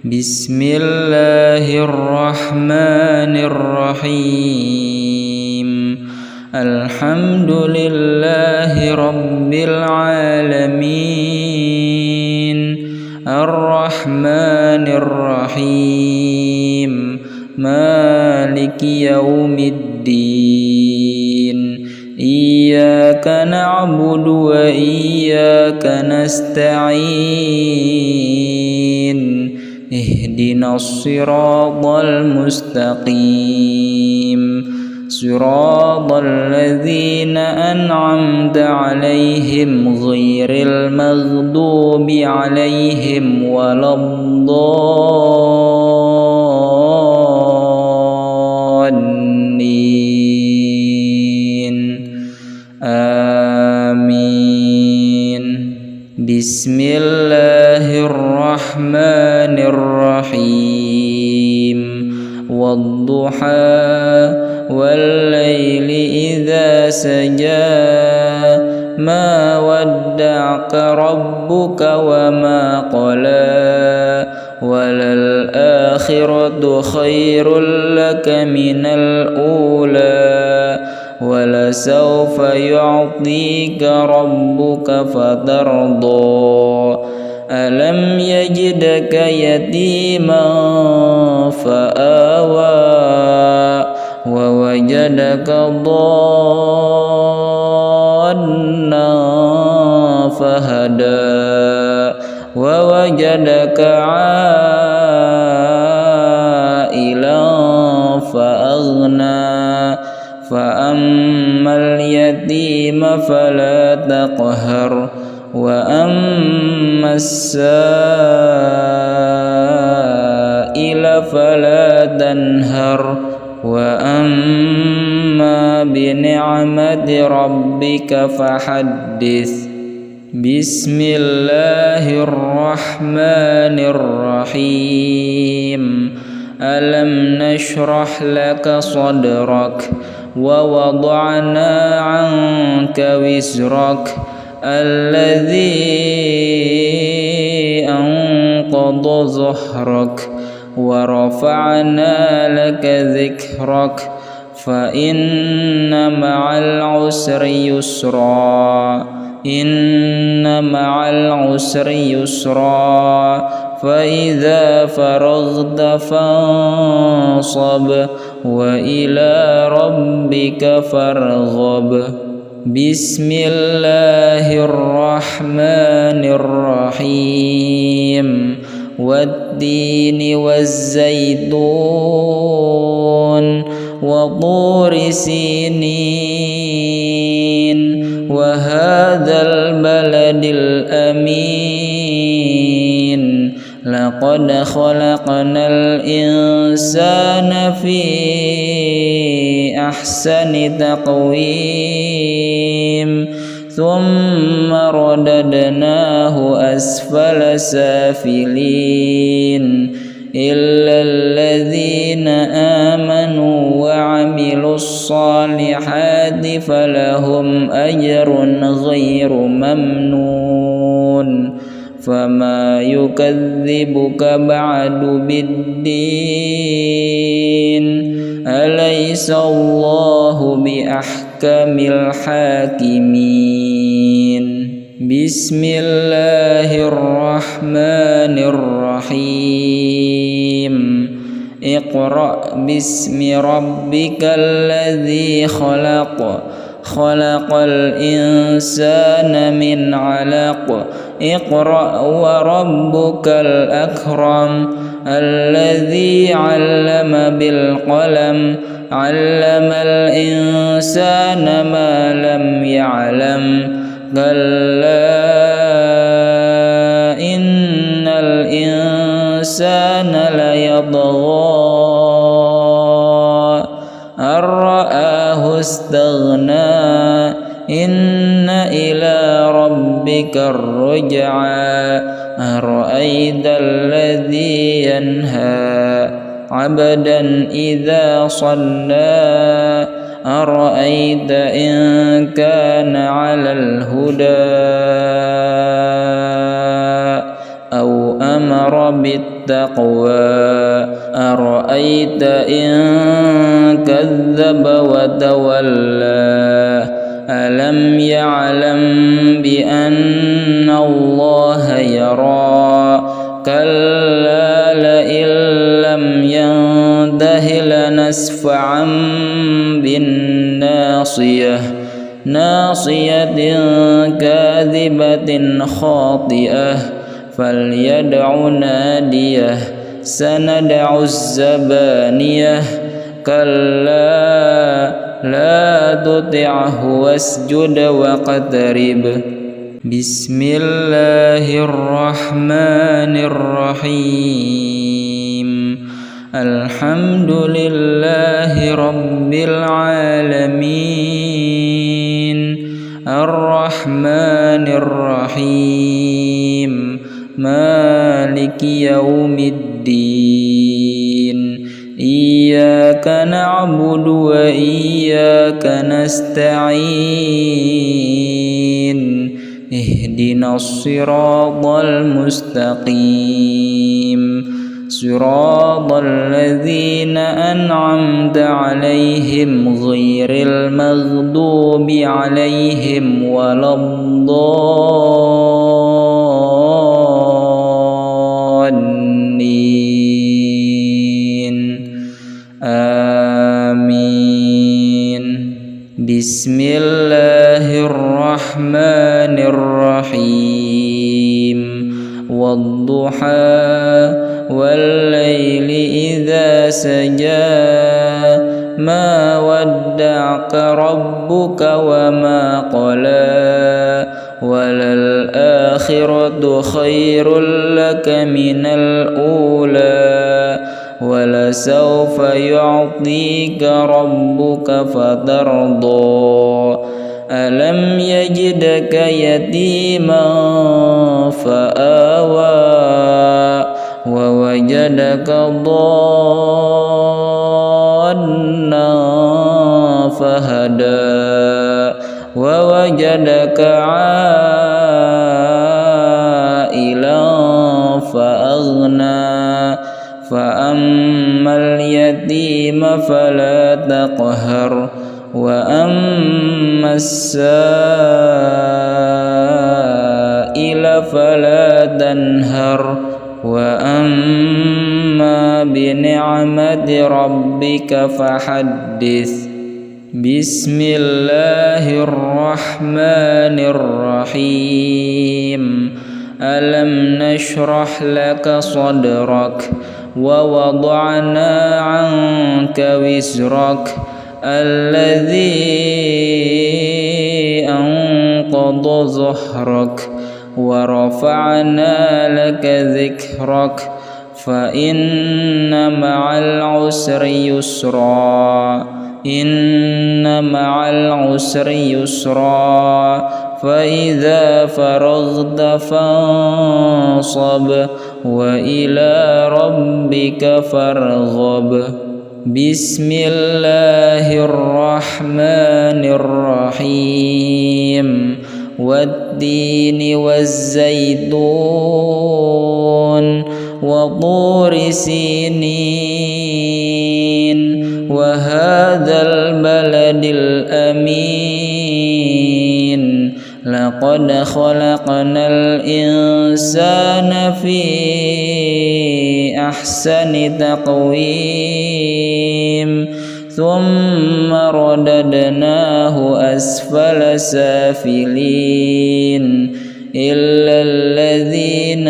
Bismillahirrahmanirrahim. Alhamdulillahi rabbil alamin. Ar-Rahmanir-Rahim. Maliki yaumiddin. Iyyaka na'budu wa iyyaka nasta'in. Ihdinas siratal mustaqim. Siratal ladzina an'amta 'alaihim ghairil maghdubi 'alaihim waladdallin. Amin. Bismillahirrahmanirrahim. Wadduha wal-laili idza saja. Ma wadda'aka rabbuka wa ma qala. Walal akhiratu khairul laka minal ula. Walasawfa yu'tika rabbuka fatarda. Alam yajidaka yatiman fa'awa. Wa wajadaka dhannan fahada. Wa wajadaka 'ailan fa'aghna. Fa'ammal yatima fala taqhar. Wa ammas sa'ila fala tanhar. Wa amma bi ni'mati rabbika fahaddits. Bismillahirrahmanirrahim. Alam nashrah laka sadrak. Wa wada'na 'anka wizrak. Alladhi anqadha dhahrak. Wa rafa'na laka dhikrak. Fa inna ma'al usri yusra. Inna ma'al usri yusra. Fa idza faraghta fansab. Wa ila rabbika farghab. Bismillahirrahmanirrahim. Wattini wazzaytun. Wa turi sinin. Wa hadzal baladil amin. Laqad khalaqnal insana fi ahsani taqwim. Thumma radadnahu asfala safilin. Illa alladhina amanu wa 'amilus salihati falahum ajrun ghairu mamnun. Fama yukadzibuka ba'du biddin. Alaysa Allahu bi ahkamil hakimin. Bismillahirrahmanirrahim. Iqra' bismi rabbikal ladzi khalaq. Khalaqal insana min 'alaq. Iqra' wa rabbukal akram. Alladzi 'allama bil qalam. 'Allamal insana ma lam ya'lam. Kalla innal insana layadgha. Ar-ra'ahu istaghna. Inna ila rabbika ar-ruj'a. Ara'aita alladhi yanha 'abdan idza shalla. Ara'aita in kana 'alal huda. Aw أمر بالتقوى أرأيت إن كذب وتولى ألم يعلم بأن الله يرى كلا لئن لم ينته لنسفعا بالناصية ناصية كاذبة خاطئة فليدع ناديه سندع الزبانية كلا لا تطعه واسجد واقترب. بسم الله الرحمن الرحيم الحمد لله رب العالمين الرحمن الرحيم مالك يوم الدين إياك نعبد وإياك نستعين اهدنا الصراط المستقيم صراط الذين أنعمت عليهم غير المغضوب عليهم ولا الضالين آمين. بسم الله الرحمن الرحيم والضحى والليل إذا سجى ما ودعك ربك وما قلى وللآخرة خير لك من الأولى ولسوف يعطيك ربك فترضى ألم يجدك يتيما فآوى ووجدك ضالا فهدى ووجدك عائلا فأغنى فأما اليتيم فلا تقهر وأما السائل فلا تنهر وأما بنعمة ربك فحدث. بسم الله الرحمن الرحيم ألم نشرح لك صدرك ووضعنا عنك وزرك الذي أنقض ظهرك ورفعنا لك ذكرك فإن مع العسر يسرا إن مع العسر يسرا فإذا فرغت فانصب وإلى ربك فارغب. بسم الله الرحمن الرحيم والتين والزيتون وطور سينين وهذا البلد الأمين لقد خلقنا الإنسان في أحسن تقويم ثم رددناه أسفل سافلين إلا الذين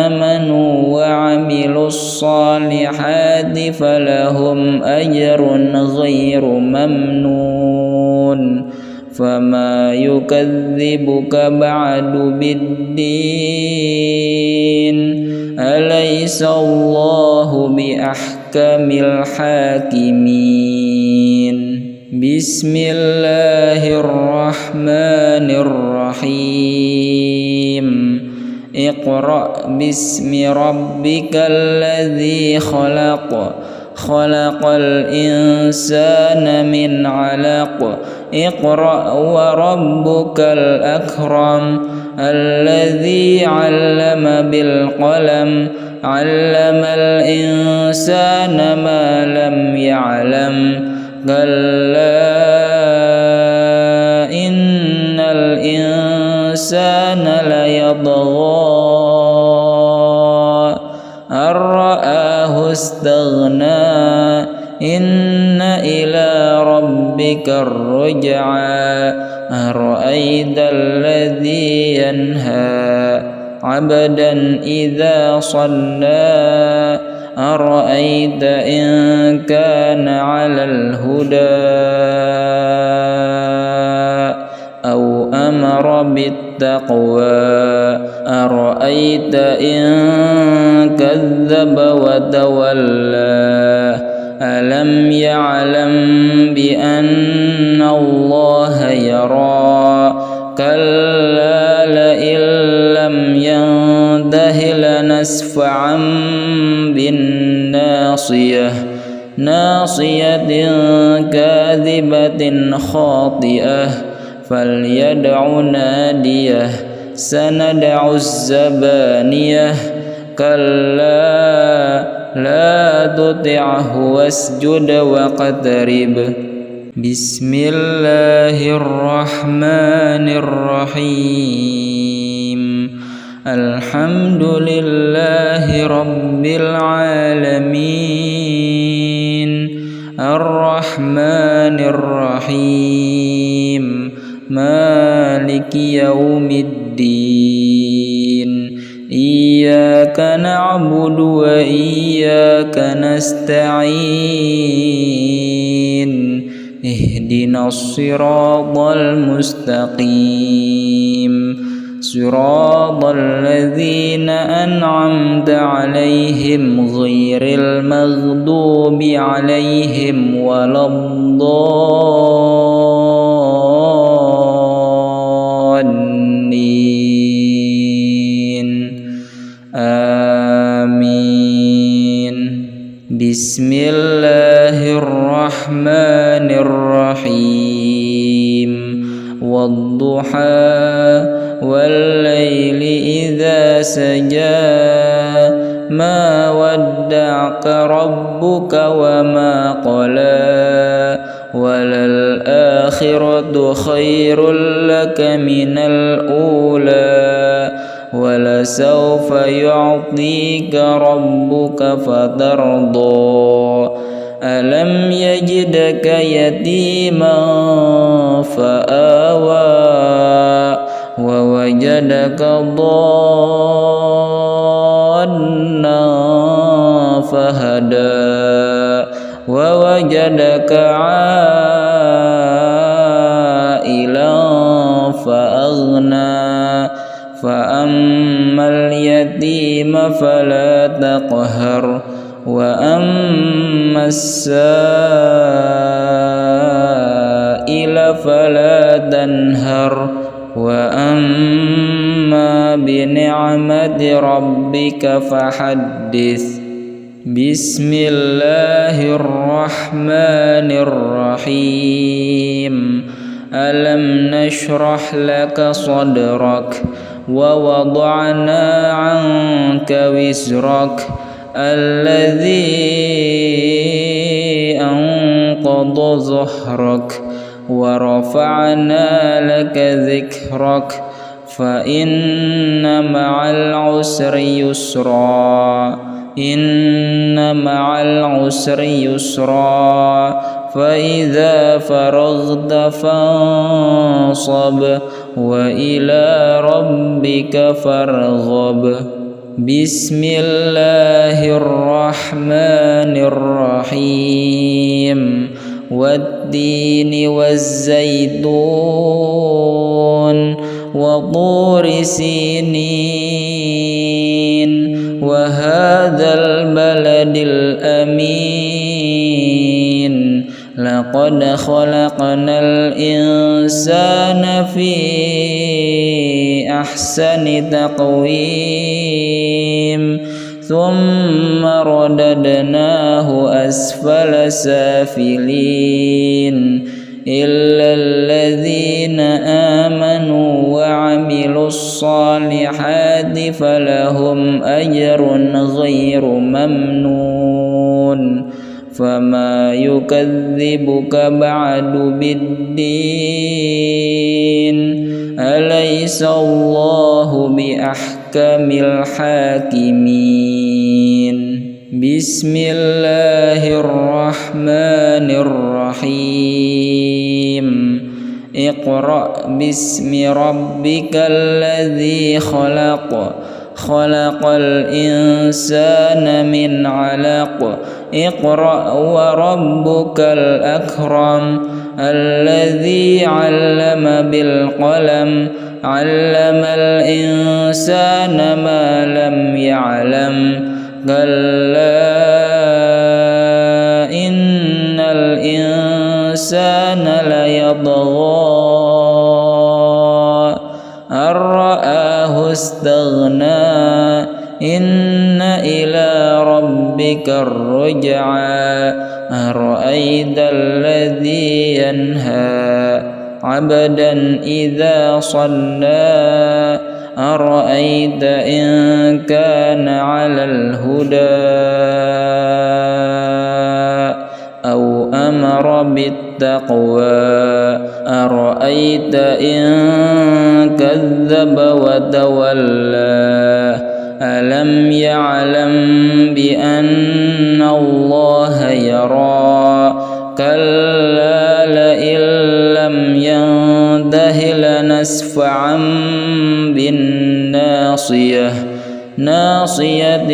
آمنوا وعملوا الصالحات فلهم أجر غير ممنون فما يكذبك بعد بالدين أليس الله بأحكم الحاكمين. بسم الله الرحمن الرحيم اقرأ باسم ربك الذي خلق خلق الإنسان من علق اقرأ وربك الأكرم الذي علم بالقلم علم الإنسان ما لم يعلم كلا إن الإنسان ليطغى أن رآه استغنى إن إلى ربك الرجعى أرأيت الذي ينهى عبدا إذا صلى أرأيت إن كان على الهدى أو أمر بالتقوى أرأيت إن كذب وتولى ألم يعلم بأن الله يرى كلا لئن لم ينته لنسفعا بالناصية ناصية كاذبة خاطئة فليدع ناديه سندع الزبانية كلا لا تطعه واسجد واقترب بسم الله الرحمن الرحيم الحمد لله رب العالمين الرحمن الرحيم مالك يوم الدين إياك نعبد وإياك نستعين اهدنا الصراط المستقيم صراط الذين أنعمت عليهم غير المغضوب عليهم ولا الضالين آمين بسم الله الرحمن الرحيم والضحى والليل إذا سجى ما ودعك ربك وما قلى وللآخرة خير لك من الأولى ولسوف يعطيك ربك فترضى ألم يجدك يتيما فآوى ووجدك ضالا فهدى ووجدك عائلا فأغنى فأما اليتيم فلا تقهر وأما السائل فلا تنهر وأما بنعمة ربك فحدث بسم الله الرحمن الرحيم ألم نشرح لك صدرك ووضعنا عنك وزرك الذي أنقض ظهرك ورفعنا لك ذكرك فإن مع العسر يسرا إن مع العسر يسرا فإذا فرغت فانصب وإلى ربك فارغب بسم الله الرحمن الرحيم والتين والزيتون وطور سينين وهذا البلد الأمين لقد خلقنا الإنسان في أحسن تقويم ثم رددناه أسفل سافلين إلا الذين آمنوا وعملوا الصالحات فلهم أجر غير ممنون فما يكذبك بعد بالدين أليس الله بأحكم الحاكمين بسم الله الرحمن الرحيم اقرأ باسم ربك الذي خلق خلق الإنسان من علق اقرأ وربك الأكرم الذي علم بالقلم علم الإنسان ما لم يعلم كلا إن الإنسان ليطغى أن رآه استغنى إن إلى ربك الرجعى أرأيت الذي ينهى عبدا إذا صلى أرأيت إن كان على الهدى أو أمر بالتقوى أرأيت إن كذب وتولى ألم يعلم بأن الله يرى كلا لئن لم ينته لنسفعا بالناصية ناصية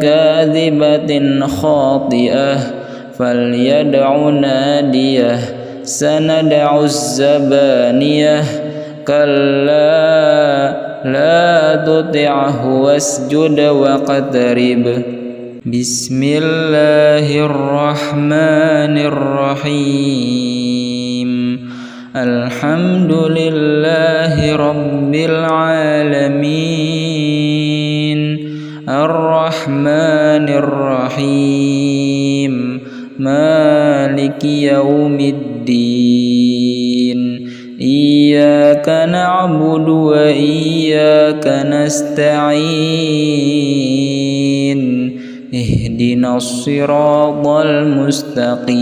كاذبة خاطئة فليدع ناديه سندع الزبانية كلا لا تطعه واسجد واقترب بسم الله الرحمن الرحيم الحمد لله رب العالمين الرحمن الرحيم مالك يوم الدين إياك نعبد وإياك نستعين اهدنا الصراط المستقيم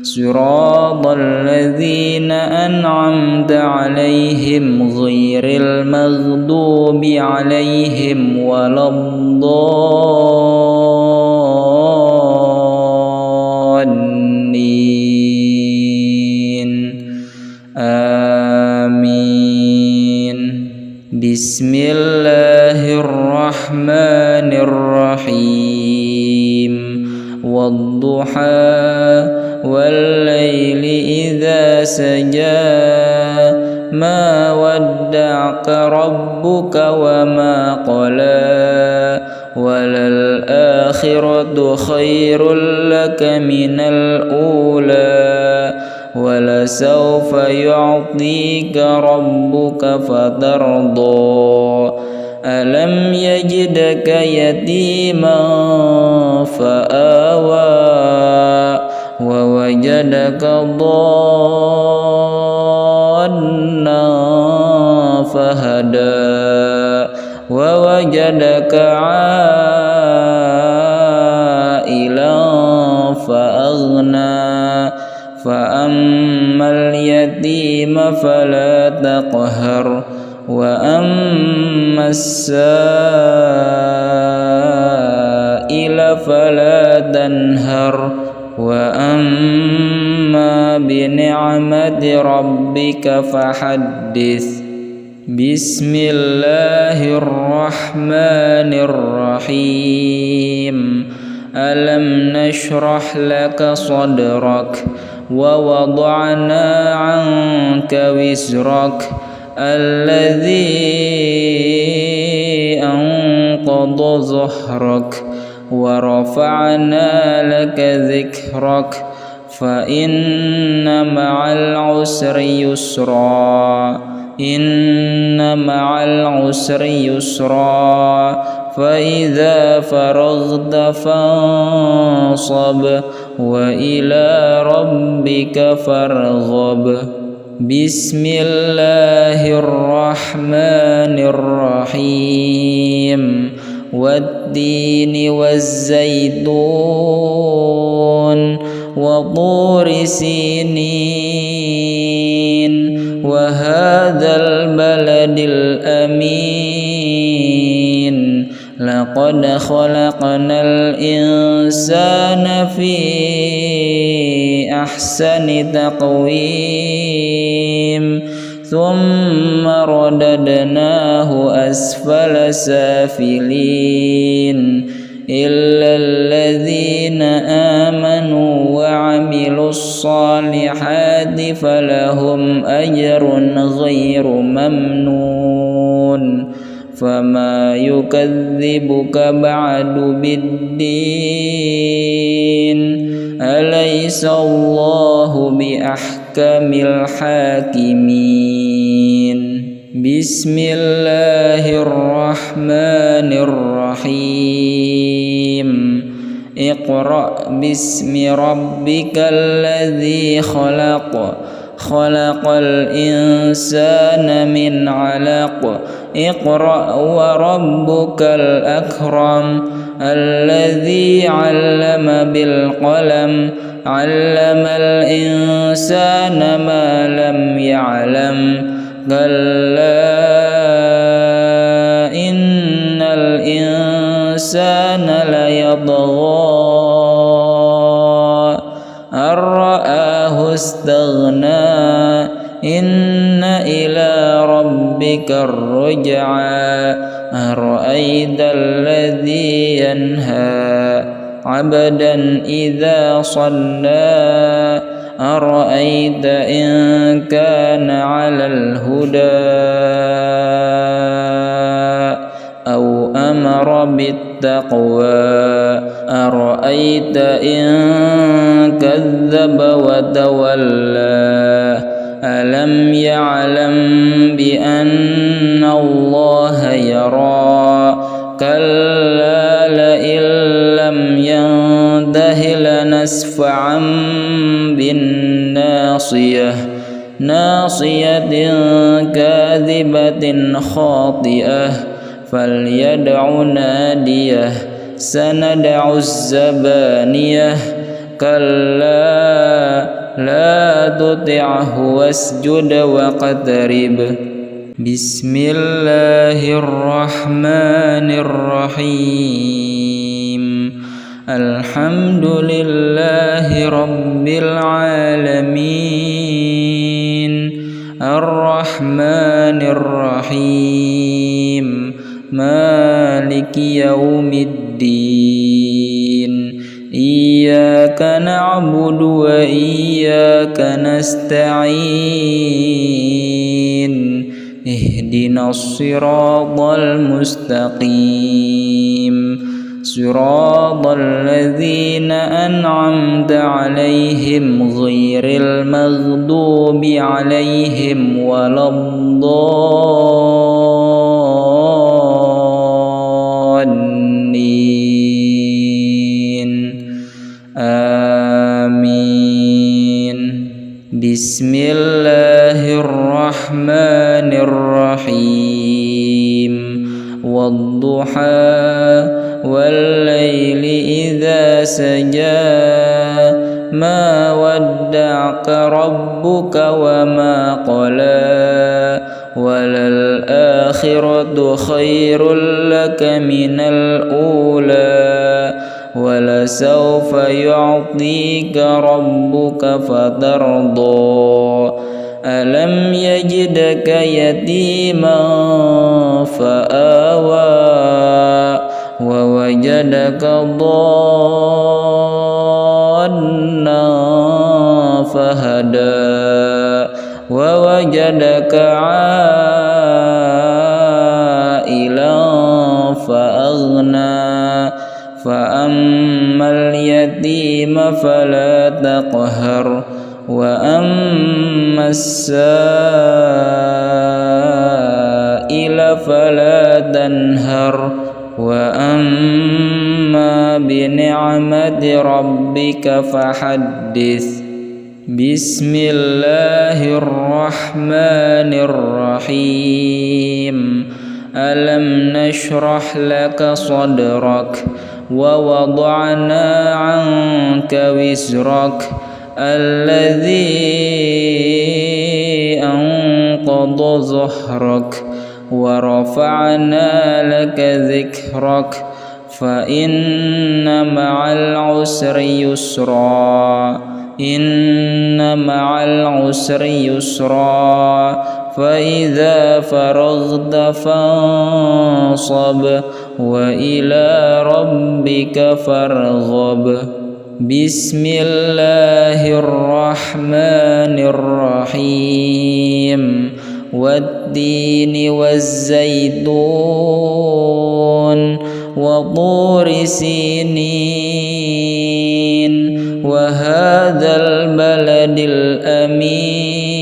صراط الذين أنعمت عليهم غير المغضوب عليهم ولا الضالين آمين بسم الله الرحمن الرحيم والضحى والليل إذا سجى ما ودعك ربك وما قلى وللآخرة خير لك من الأولى ولسوف يعطيك ربك فترضى ألم يجدك يتيما فآوى ووجدك ضالا فهدى ووجدك عائلا فأغنى فأما اليتيم فلا تقهر وأما السائل فلا تنهر وأما بنعمة ربك فحدث بسم الله الرحمن الرحيم ألم نشرح لك صدرك ووضعنا عنك وزرك الذي أنقض ظهرك ورفعنا لك ذكرك فإن مع العسر يسرا إن مع العسر يسرا فإذا فرغت فانصب وإلى ربك فارغب بسم الله الرحمن الرحيم والتين والزيتون وطور سينين وهذا البلد الأمين لقد خلقنا الإنسان في أحسن تقويم ثم رددناه أسفل سافلين إلا الذين آمنوا وعملوا الصالحات فلهم أجر غير ممنون فما يكذبك بعد بالدين أليس الله بأحكم الحاكمين بسم الله الرحمن الرحيم اقرأ باسم ربك الذي خلق خلق الإنسان من علق اقرأ وربك الأكرم الذي علم بالقلم علم الإنسان ما لم يعلم كلا إن الإنسان ليطغى أن رآه استغنى إن إلى ربك الرجعى أرأيت الذي ينهى عبدا إذا صلى أرأيت إن كان على الهدى أو أمر بالتقوى أرأيت إن كذب وتولى ألم يعلم بأن الله يرى كلا لئن لم ينته لنسفعا بالناصية ناصية كاذبة خاطئة فليدع ناديه سندع الزبانية كلا لا تطعه واسجد واقترب بسم الله الرحمن الرحيم الحمد لله رب العالمين الرحمن الرحيم مالك يوم الدين إياك نعبد وإياك نستعين اهدنا الصراط المستقيم صراط الذين أنعمت عليهم غير المغضوب عليهم ولا الضالين آمين بسم الله الرحمن الرحيم والضحى والليل إذا سجى ما ودعك ربك وما قلى وللآخرة خير لك من الأولى ولسوف يعطيك ربك فترضى ألم يجدك يتيما فآوى ووجدك ضالا فهدى ووجدك عائلا فأغنى فأما اليتيم فلا تقهر وأما السائل فلا تنهر وأما بنعمة ربك فحدث بسم الله الرحمن الرحيم ألم نشرح لك صدرك ووضعنا عنك وزرك الذي أنقض ظهرك ورفعنا لك ذكرك فإن مع العسر يسرا إن مع العسر يسرا فإذا فرغت فانصب وإلى ربك فارغب بسم الله الرحمن الرحيم والتين والزيتون وطور سينين وهذا البلد الأمين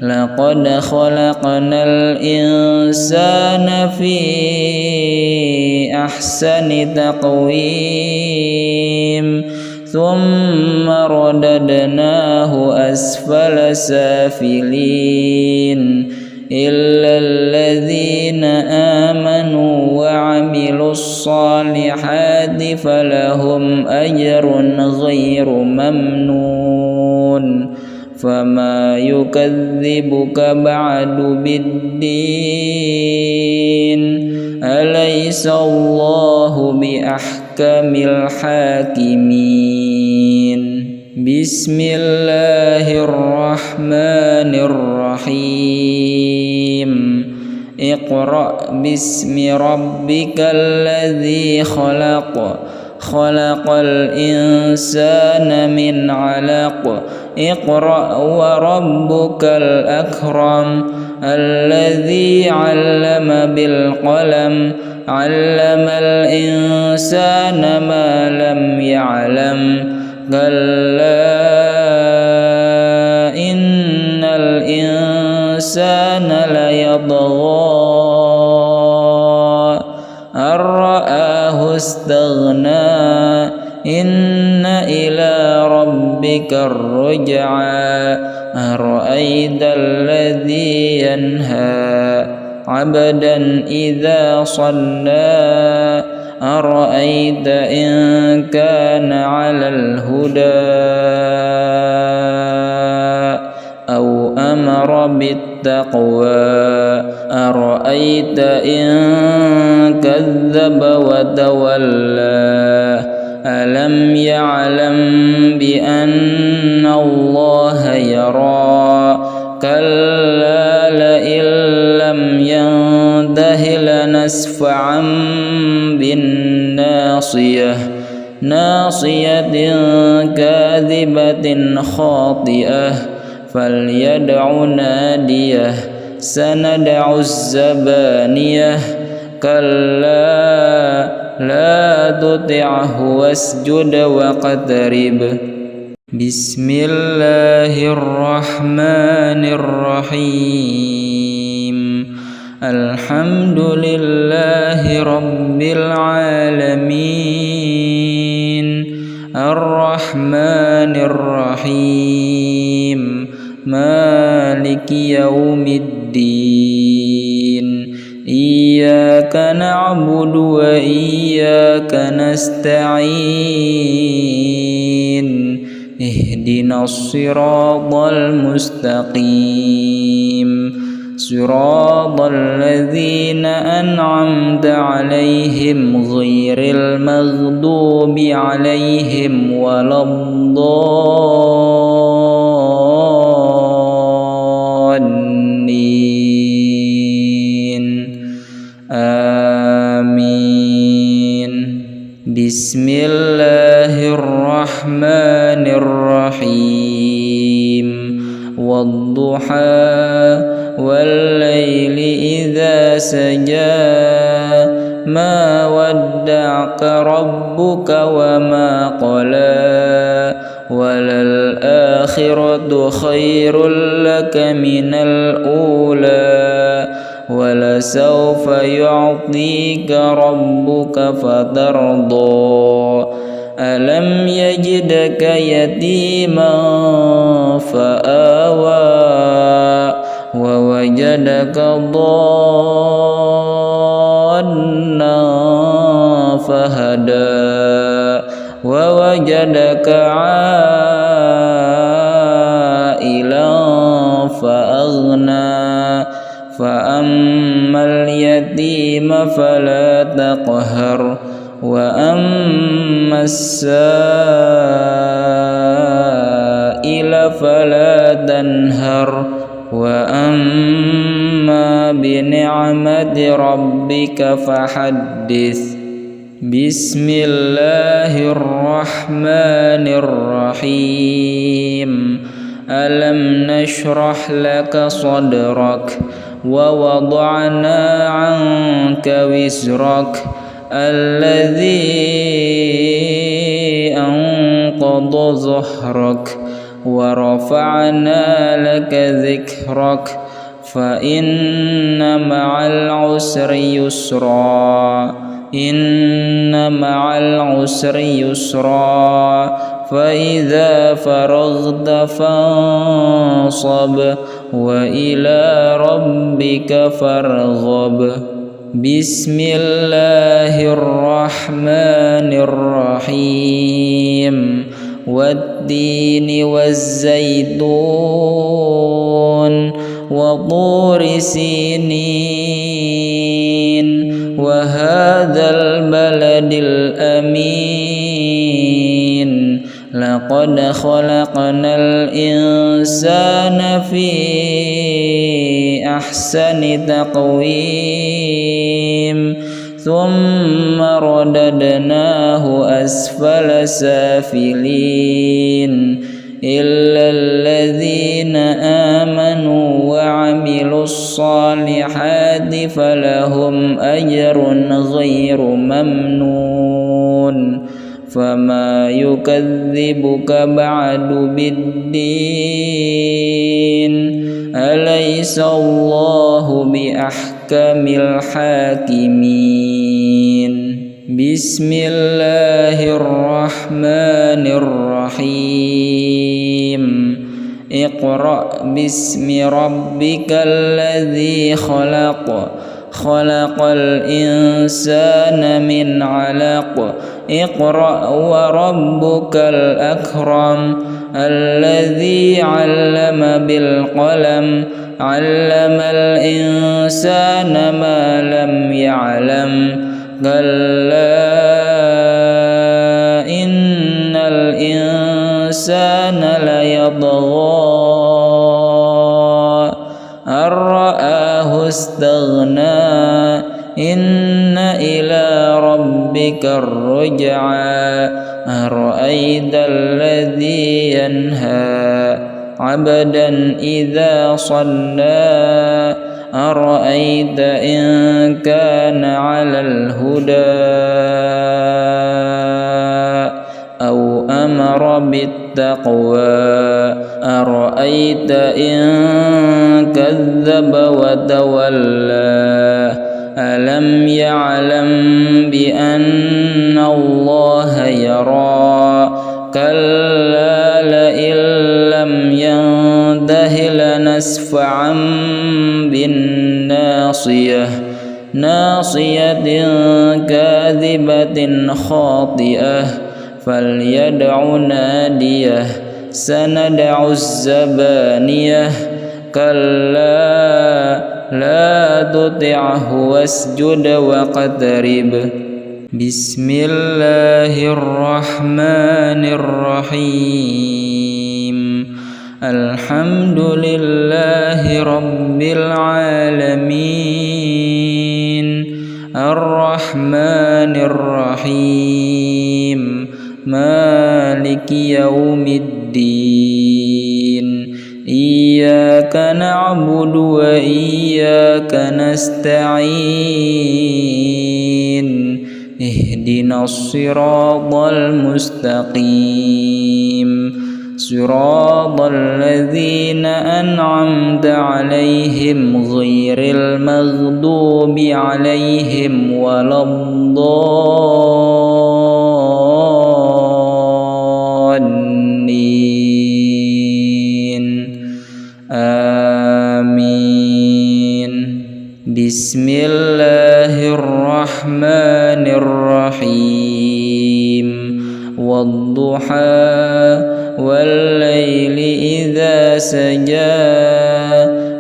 لقد خلقنا الإنسان في أحسن تقويم ثم رددناه أسفل سافلين إلا الذين آمنوا وعملوا الصالحات فلهم أجر غير ممنون فما يكذبك بعد بالدين أليس الله بأحكم الحاكمين بسم الله الرحمن الرحيم اقرأ باسم ربك الذي خلق خلق الإنسان من علق اقرأ وربك الأكرم الذي علم بالقلم علم الإنسان ما لم يعلم كلا إن الإنسان ليطغى أن رآه استغنى إن إلى ربك الرجعى أرأيت الذي ينهى عبدا إذا صلى أرأيت إن كان على الهدى أو أمر بالتقوى أرأيت إن كذب وتولى ألم يعلم بأن الله يرى كلا لئن لم ينته لنسفعا بالناصية ناصية كاذبة خاطئة فليدع ناديه سندع الزبانية كلا لا تطعه واسجد واقترب بسم الله الرحمن الرحيم الحمد لله رب العالمين الرحمن الرحيم مالك يوم الدين إياك نعبد وإياك نستعين اهدنا الصراط المستقيم صراط الذين أنعمت عليهم غير المغضوب عليهم ولا الضالين آمين بسم الله الرحمن الرحيم والضحى والليل إذا سجى ما ودعك ربك وما قلى وللآخرة خير لك من الأولى ولسوف يعطيك ربك فترضى ألم يجدك يتيما فآوى ووجدك ضالا فهدى ووجدك عائلا فأغنى فأما اليتيم فلا تقهر وأما السائل فلا تنهر وأما بنعمة ربك فحدث بسم الله الرحمن الرحيم ألم نشرح لك صدرك ووضعنا عنك وزرك الذي أنقض ظهرك ورفعنا لك ذكرك فإن مع العسر يسرا إن مع العسر يسرا فإذا فرغت فانصب وإلى ربك فارغب بسم الله الرحمن الرحيم والتين والزيتون وطور سينين وهذا البلد الأمين لقد خلقنا الإنسان في أحسن تقويم ثم رددناه أسفل سافلين إلا الذين آمنوا وعملوا الصالحات فلهم أجر غير ممنون فما يكذبك بعد بالدين أليس الله بأحكم الحاكمين بسم الله الرحمن الرحيم اقرأ باسم ربك الذي خلق خلق الإنسان من علق اقرأ وربك الأكرم الذي علم بالقلم علم الإنسان ما لم يعلم كلا إن الإنسان ليطغى أن رآه استغنى إن إلى ربك الرجعى أرأيت الذي ينهى عبدا إذا صلى أرأيت إن كان على الهدى أو أمر بالتقوى أرأيت إن كذب وتولى ألم يعلم بأن الله يرى كلا لئن لم ينته لنسفعا بالناصية ناصية كاذبة خاطئة فليدع ناديه سندع الزبانية كلا لا تطعه واسجد واقترب بسم الله الرحمن الرحيم الحمد لله رب العالمين الرحمن الرحيم مالك يوم الدين إياك نعبد وإياك نستعين اهدنا الصراط المستقيم صراط الذين أنعمت عليهم غير المغضوب عليهم ولا الضالين آمين. بسم الله الرحمن الرحيم. والضحى والليل إذا سجى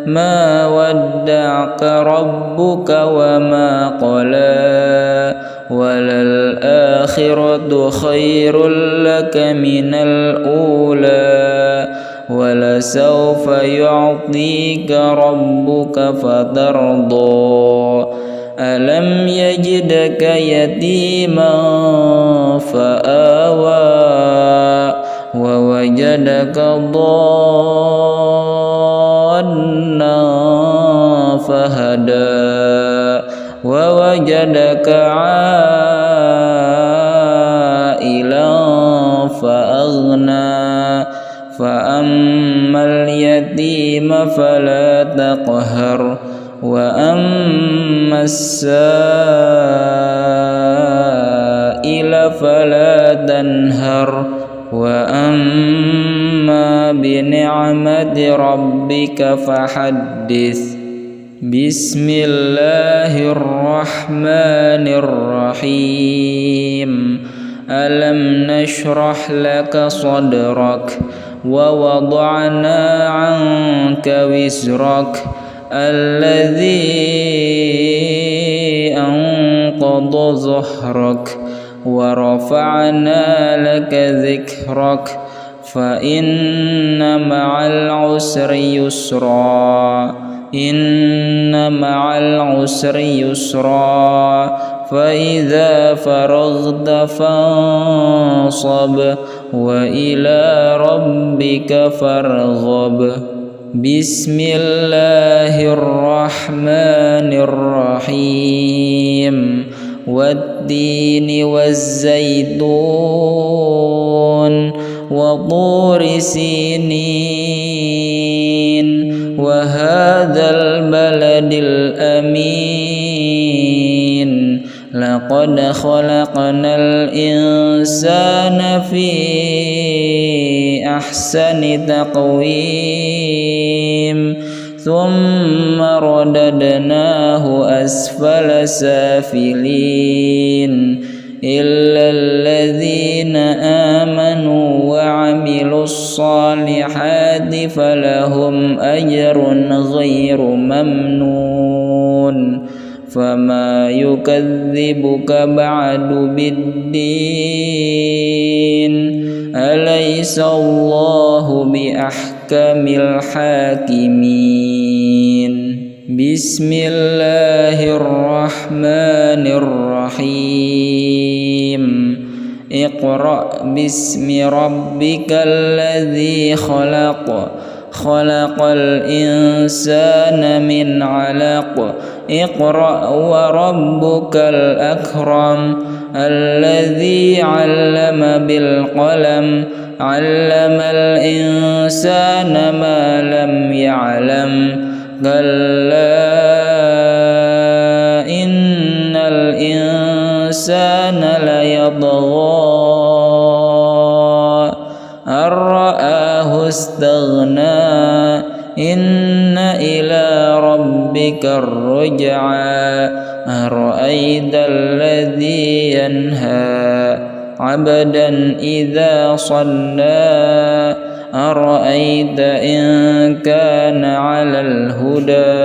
ما ودعك ربك وما قلى وللآخرة خير لك من الأولى ولسوف يعطيك ربك فترضى ألم يجدك يتيما فآوى ووجدك ضالا فهدى ووجدك عائلا فأغنى فأما اليتيم فلا تقهر وأما السائل فلا تنهر وأما بنعمة ربك فحدث. بسم الله الرحمن الرحيم. ألم نشرح لك صدرك ووضعنا عنك وزرك الذي أنقض ظهرك ورفعنا لك ذكرك فإن مع العسر يسرا إن مع العسر يسرا فإذا فرغت فانصب وإلى ربك فارغب. بسم الله الرحمن الرحيم. والتين والزيتون وطور سينين وهذا البلد الأمين لقد خلقنا الإنسان في أحسن تقويم ثم رددناه أسفل سافلين إلا الذين آمنوا وعملوا الصالحات فلهم أجر غير ممنون. فما يكذبك بعد بالدين أليس الله بأحكم الحاكمين. بسم الله الرحمن الرحيم. اقرأ باسم ربك الذي خلق خلق الإنسان من علق اقرأ وربك الأكرم الذي علم بالقلم علم الإنسان ما لم يعلم كلا إن الإنسان ليطغى أن رآه استغنى إن إلى ربك الرجعى أرأيت الذي ينهى عبدا إذا صلى أرأيت إن كان على الهدى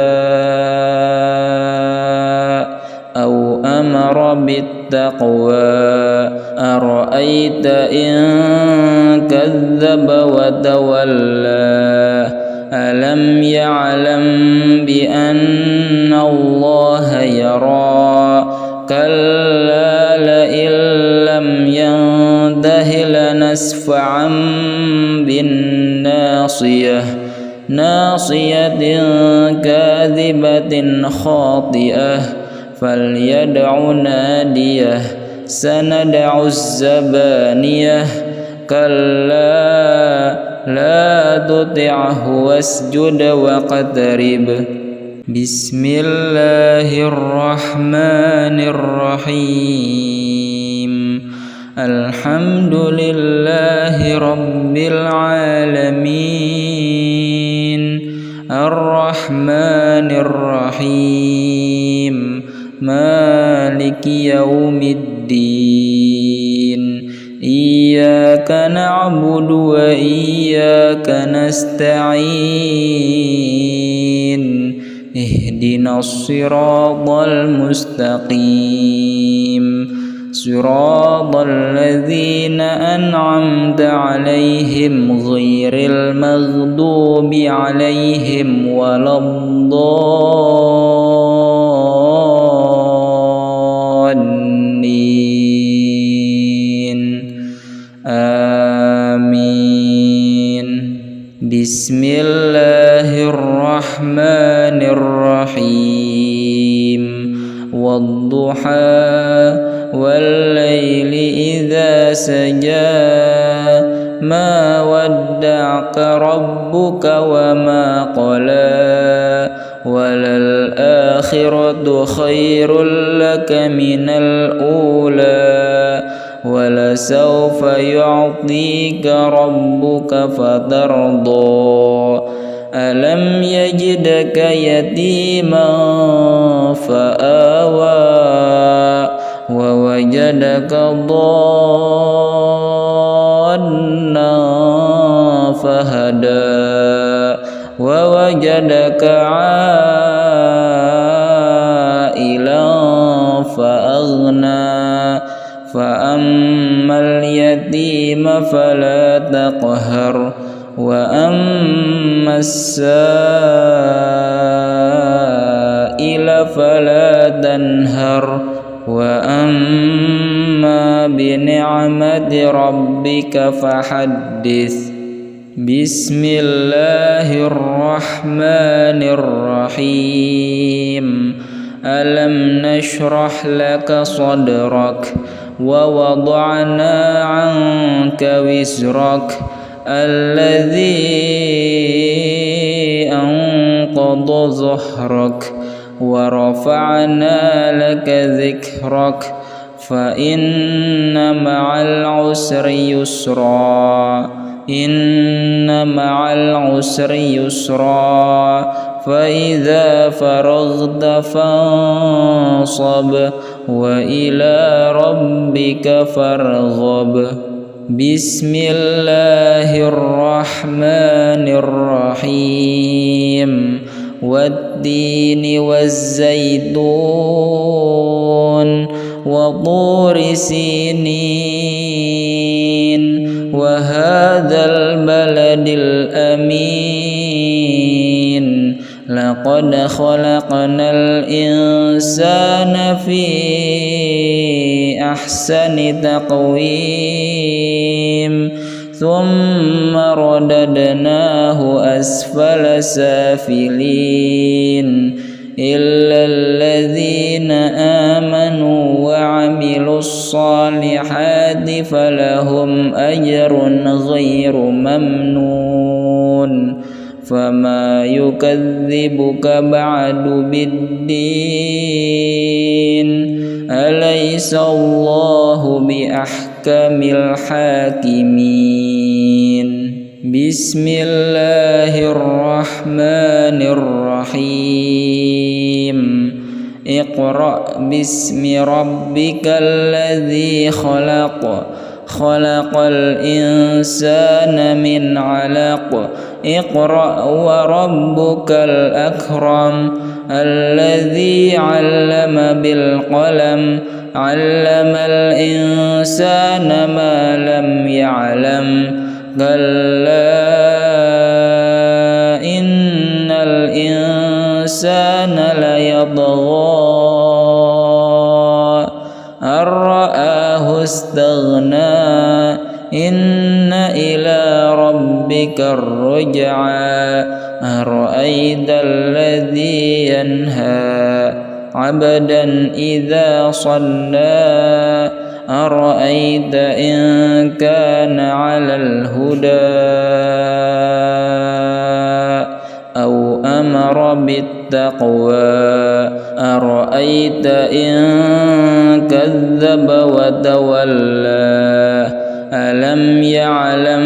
أو أمر بالتقوى أرأيت إن كذب وتولى ألم يعلم بأن الله يرى كلا لئن لم ينته لنسفعا بالناصية ناصية كاذبة خاطئة فليدع ناديه سندع الزبانية كلا لا تطعه واسجد واقترب. بسم الله الرحمن الرحيم. الحمد لله رب العالمين الرحمن الرحيم مالك يوم الدين إياك نعبد وإياك نستعين اهدنا الصراط المستقيم صراط الذين أنعمت عليهم غير المغضوب عليهم ولا الضالين آمين. بسم الله الرحمن الرحيم. والضحى والليل إذا سجى ما ودعك ربك وما قلى وللآخرة خير لك من الأولى ولسوف يعطيك ربك فترضى. ألم يجدك يتيما فآوى ووجدك ضالا فهدى ووجدك عائلا فأغنى فأما اليتيم فلا تقهر وأما السائل فلا تنهر وأما بنعمة ربك فحدث. بسم الله الرحمن الرحيم. ألم نشرح لك صدرك ووضعنا عنك وزرك الذي أنقض ظهرك ورفعنا لك ذكرك فإن مع العسر يسرا إن مع العسر يسرا فإذا فرغت فانصب وإلى ربك فارغب. بسم الله الرحمن الرحيم. والتين والزيتون وطور سينين وهذا البلد الأمين لقد خلقنا الإنسان في أحسن تقويم ثم رددناه أسفل سافلين إلا الذين آمنوا وعملوا الصالحات فلهم أجر غير ممنون. فما يكذبك بعد بالدين أليس الله بأحكم الحاكمين. بسم الله الرحمن الرحيم. اقرأ باسم ربك الذي خلق خلق الإنسان من علق اقرأ وربك الأكرم الذي علم بالقلم علم الإنسان ما لم يعلم كلا إن الإنسان ليطغى أن رآه استغنى إن إلى ربك الرجعى أرأيت الذي ينهى عبدا إذا صلى أرأيت إن كان على الهدى أو أمر بالتقوى أرأيت إن كذب وتولى ألم يعلم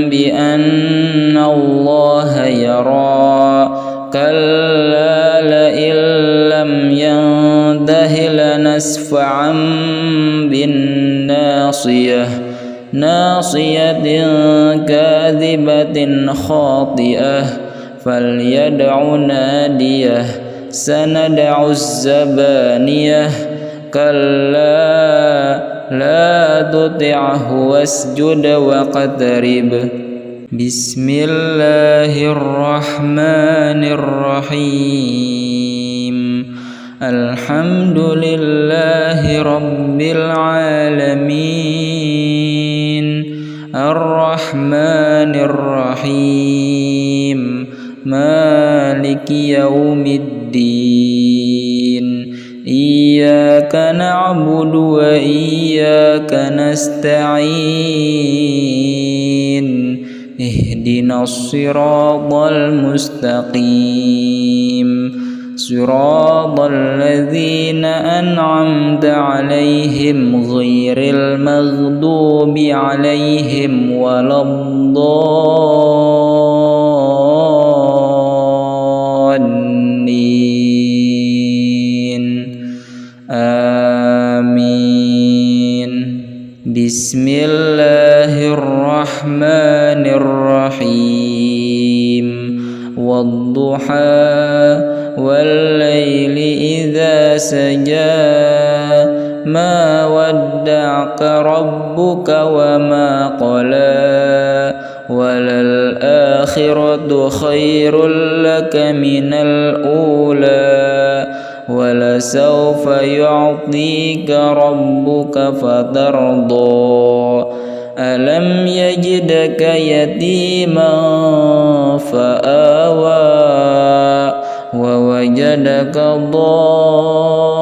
بأن الله يرى كلا لئن لم ينته لنسفعا بالناصية ناصية كاذبة خاطئة فليدع ناديه سندع الزبانية كلا لا تطعه واسجد واقترب. بسم الله الرحمن الرحيم الحمد لله رب العالمين الرحمن الرحيم مالك يوم الدين إياك نعبد وإياك نستعين اهدنا الصراط المستقيم صراط الذين أنعمت عليهم غير المغضوب عليهم ولا الضالين آمين. بسم الله الرحمن الرحيم والضحى والليل إذا سجى ما ودعك ربك وما قلى وللآخرة خير لك من الأولى ولسوف يعطيك ربك فترضى ألم يجدك يتيما فآوى ووجدك ضالا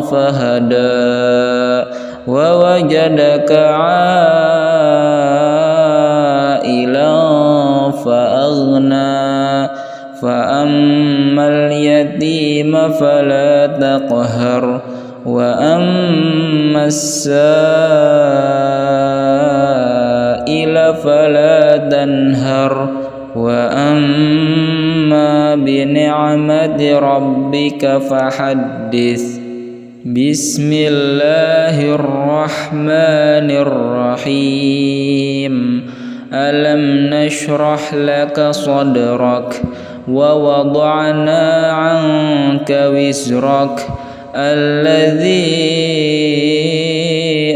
فهدى ووجدك عائلا فأغنى فأما اليتيم فلا تقهر وأما السائل فلا تنهر وأما بنعمة ربك فحدث. بسم الله الرحمن الرحيم ألم نشرح لك صدرك ووضعنا عنك وزرك الذي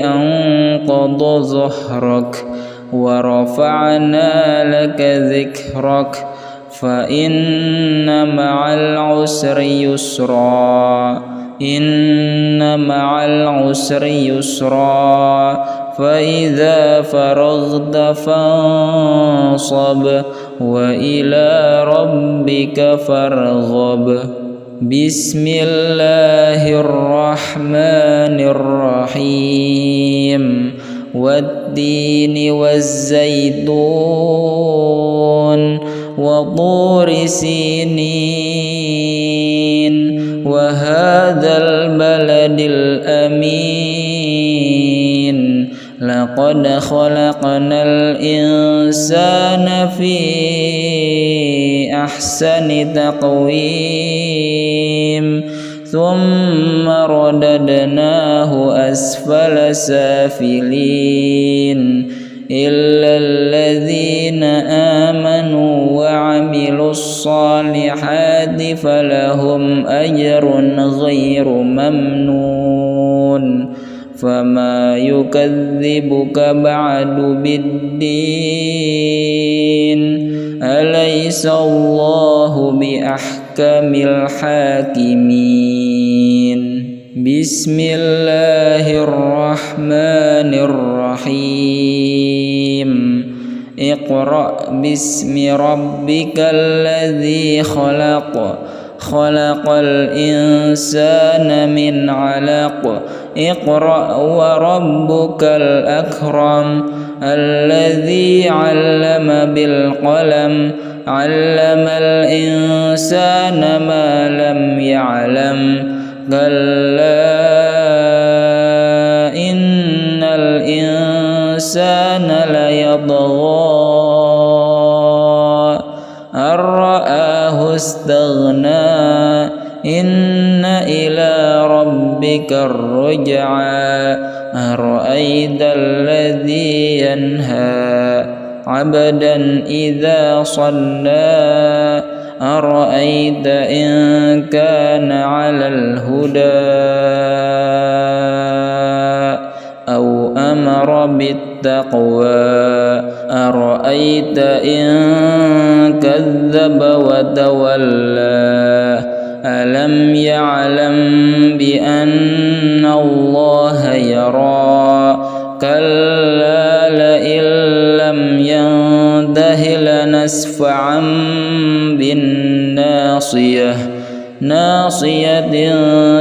أنقض ظهرك ورفعنا لك ذكرك فإن مع العسر يسرا إن مع العسر يسرا فإذا فرغت فانصب وإلى ربك فارغب. بسم الله الرحمن الرحيم والتين والزيتون وطور سينين وهذا البلد الأمين لقد خلقنا الإنسان في أحسن تقويم ثم رددناه أسفل سافلين إلا الذين آمنوا وعملوا الصالحات فلهم أجر غير ممنون فما يكذبك بعد بالدين أليس الله بأحكم الحاكمين. بسم الله الرحمن الرحيم اقرأ باسم ربك الذي خلق خلق الإنسان من علق اقرأ وربك الأكرم الذي علم بالقلم علم الإنسان ما لم يعلم كلا إن الإنسان ليطغى أن رآه استغنى إن إلى ربك الرجعى أرأيت الذي ينهى عبدا إذا صلى أرأيت إن كان على الهدى أو أمر بالتقوى أرأيت إن كذب وتولى ألم يعلم بأن الله يرى كلا لئن لم ينته لنسفعا بالناصية ناصية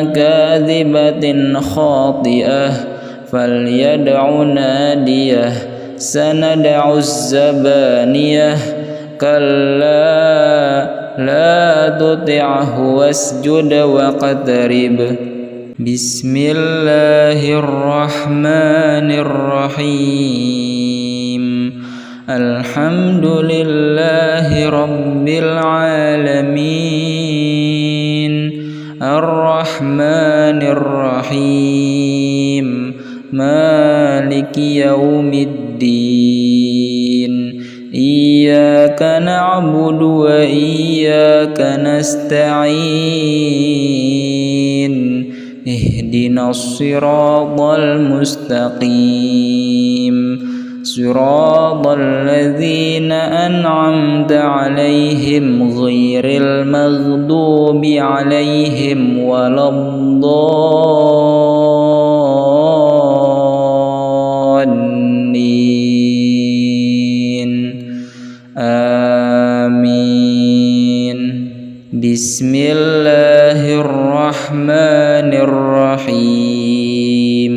كاذبة خاطئة فليدع ناديه سندع الزبانية كلا لا تطعه واسجد واقترب بسم الله الرحمن الرحيم الحمد لله رب العالمين الرحمن الرحيم مالك يوم الدين إياك نعبد وإياك نستعين اهدنا الصراط المستقيم صراط الذين أنعمت عليهم غير المغضوب عليهم ولا الضالين آمين بسم الله الرحمن الرحيم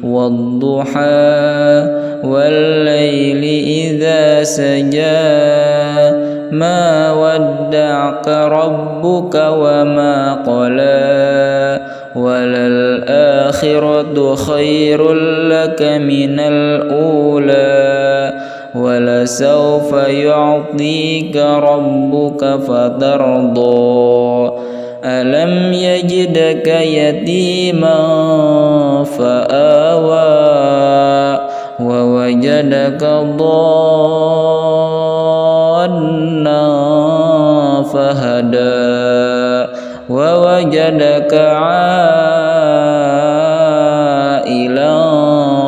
والضحى والليل إذا سجى ما ودعك ربك وما قلى وللآخرة خير لك من الأولى ولسوف يعطيك ربك فترضى ألم يجدك يتيما فآوى ووجدك ضالا فهدى ووجدك عائلا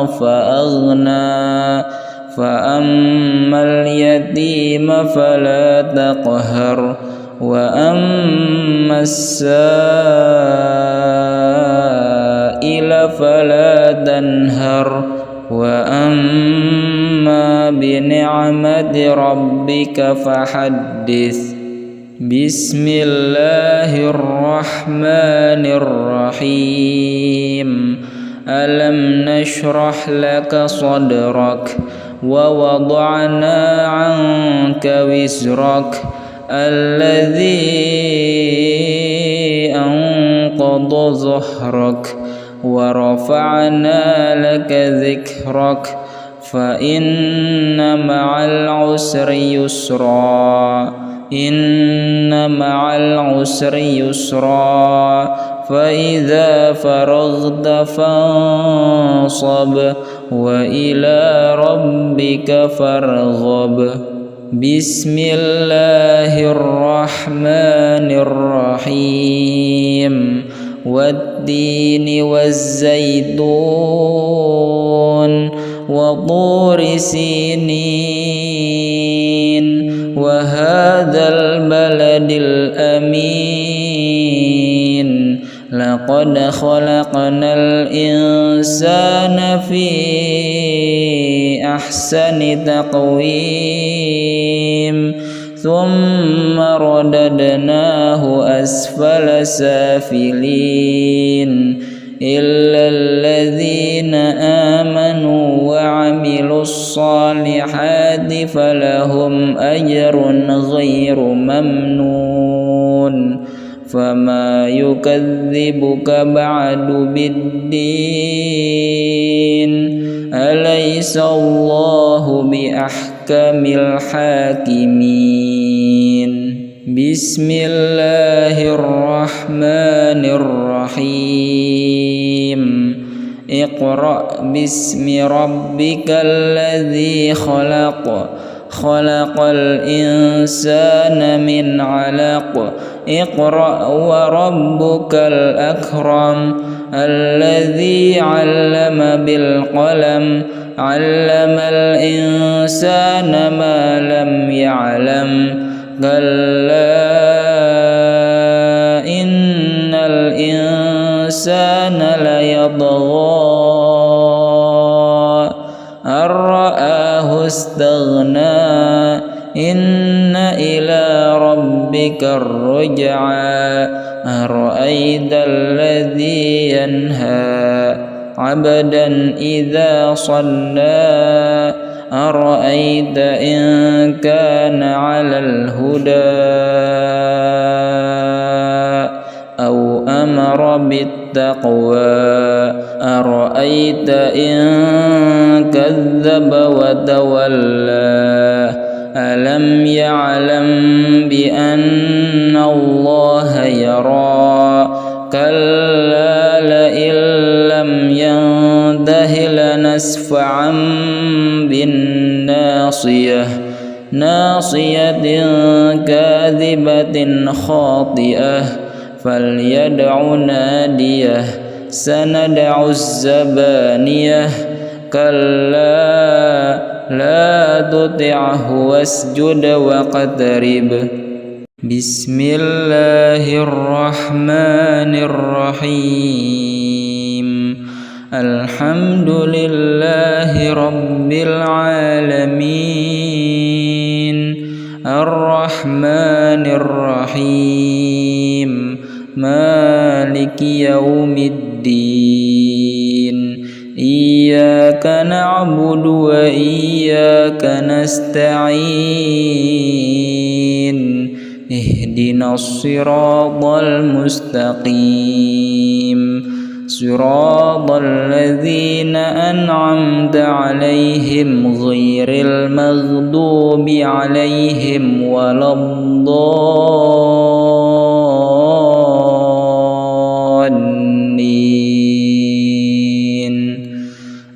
فأغنى فأما اليتيم فلا تقهر وأما السائل فلا تنهر وأما بنعمة ربك فحدث بسم الله الرحمن الرحيم ألم نشرح لك صدرك ووضعنا عنك وزرك الذي أنقض ظهرك ورفعنا لك ذكرك فإن مع العسر يسرا إن مع العسر يسرا فإذا فرغت فانصب وإلى ربك فارغب بسم الله الرحمن الرحيم والتين والزيتون وطور سينين وهذا البلد الأمين لقد خلقنا الإنسان في أحسن تقويم ثم رددناه أسفل سافلين إلا الذين آمنوا وعملوا الصالحات فلهم أجر غير ممنون فما يكذبك بعد بالدين أليس الله بأحكم الحاكمين بسم الله الرحمن الرحيم اقرأ باسم ربك الذي خلق خلق الإنسان من علق اقرأ وربك الأكرم الذي علم بالقلم علم الإنسان ما لم يعلم كلا إن الإنسان ليطغى أن رآه استغنى إن إلى ربك الرجعى أرأيت الذي ينهى عبدا إذا صلى أرأيت إن كان على الهدى أو أمر بالتقوى أرأيت إن كذب وتولى ألم يعلم بأن الله يرى كلا لئن لم ينته لنسفعا بالناصية ناصية كاذبة خاطئة فليدع ناديه سندع الزبانية كلا لا تطعه واسجد واقترب بسم الله الرحمن الرحيم الحمد لله رب العالمين الرحمن الرحيم مالك يوم الدين إياك نعبد وإياك نستعين اهدنا الصراط المستقيم صراط الذين أنعمت عليهم غير المغضوب عليهم ولا الضالين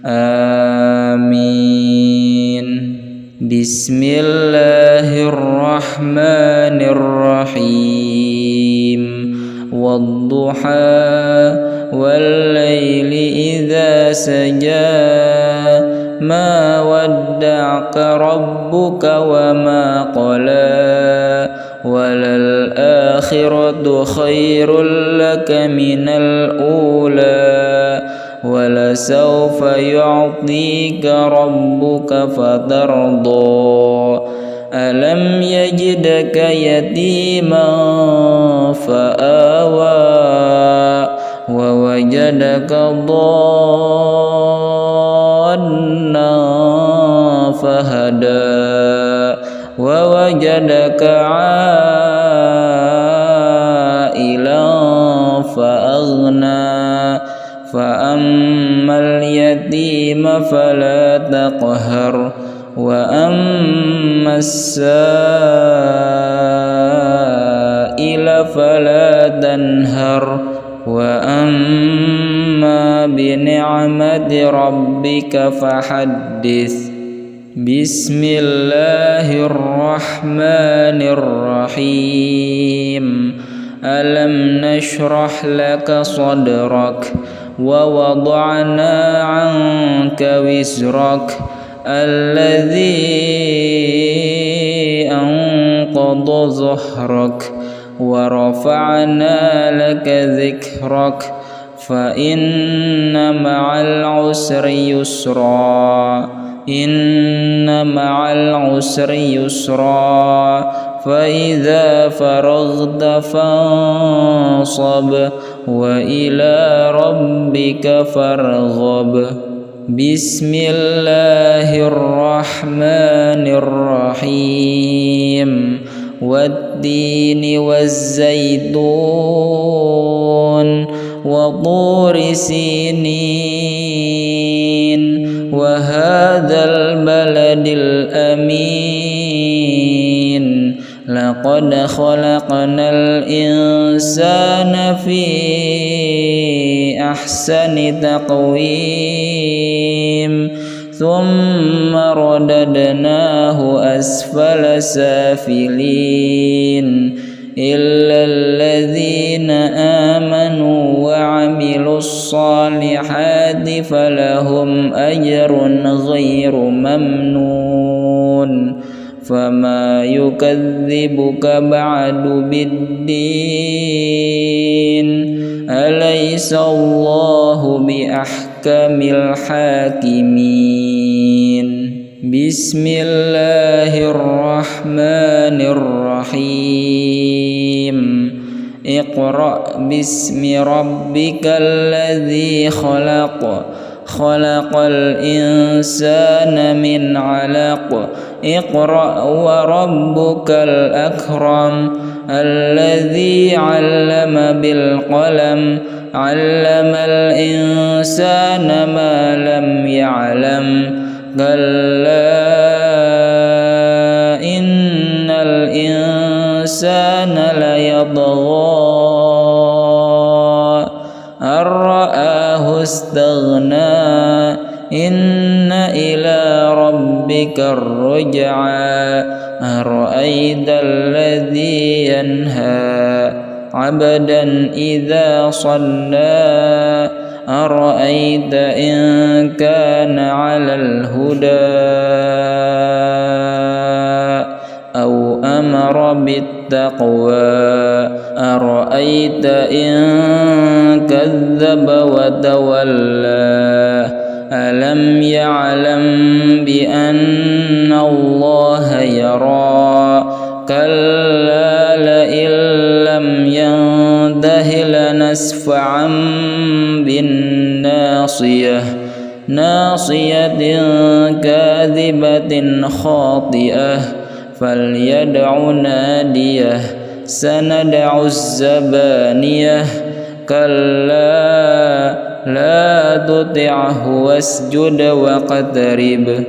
آمين بسم الله الرحمن الرحيم والضحى والليل إذا سجى ما ودعك ربك وما قلى وللآخرة خير لك من الأولى ولسوف يعطيك ربك فترضى ألم يجدك يتيما فآوى ووجدك ضالا فهدى ووجدك عائلا فأغنى فأما اليتيم فلا تقهر وأما السائل فلا تنهر وأما بنعمة ربك فحدث بسم الله الرحمن الرحيم ألم نشرح لك صدرك ووضعنا عنك وزرك الذي أنقض ظهرك ورفعنا لك ذكرك فإن مع العسر يسرا إن مع العسر يسرا فإذا فرغت فانصب وإلى ربك فارغب بسم الله الرحمن الرحيم والتين والزيتون وطور سينين وهذا البلد الأمين لقد خلقنا الإنسان في أحسن تقويم ثم رددناه أسفل سافلين إلا الذين آمنوا وعملوا الصالحات فلهم أجر غير ممنون فما يكذبك بعد بالدين أليس الله بأحكم الحاكمين بسم الله الرحمن الرحيم اقرأ باسم ربك الذي خلق خلق الإنسان من علق اقرأ وربك الأكرم الذي علم بالقلم علم الإنسان ما لم يعلم كلا إن الإنسان ليطغى أن رآه استغنى إن إلى ربك الرجعى أرأيت الذي ينهى عبدا إذا صلى أرأيت إن كان على الهدى أو أمر بالتقوى أرأيت إن كذب وتولى ألم يعلم بأن الله يرى كلا لئن لم ينته لنسفعا بالناصية ناصية كاذبة خاطئة فليدع ناديه سندع الزبانية كلا لا تطعه واسجد واقترب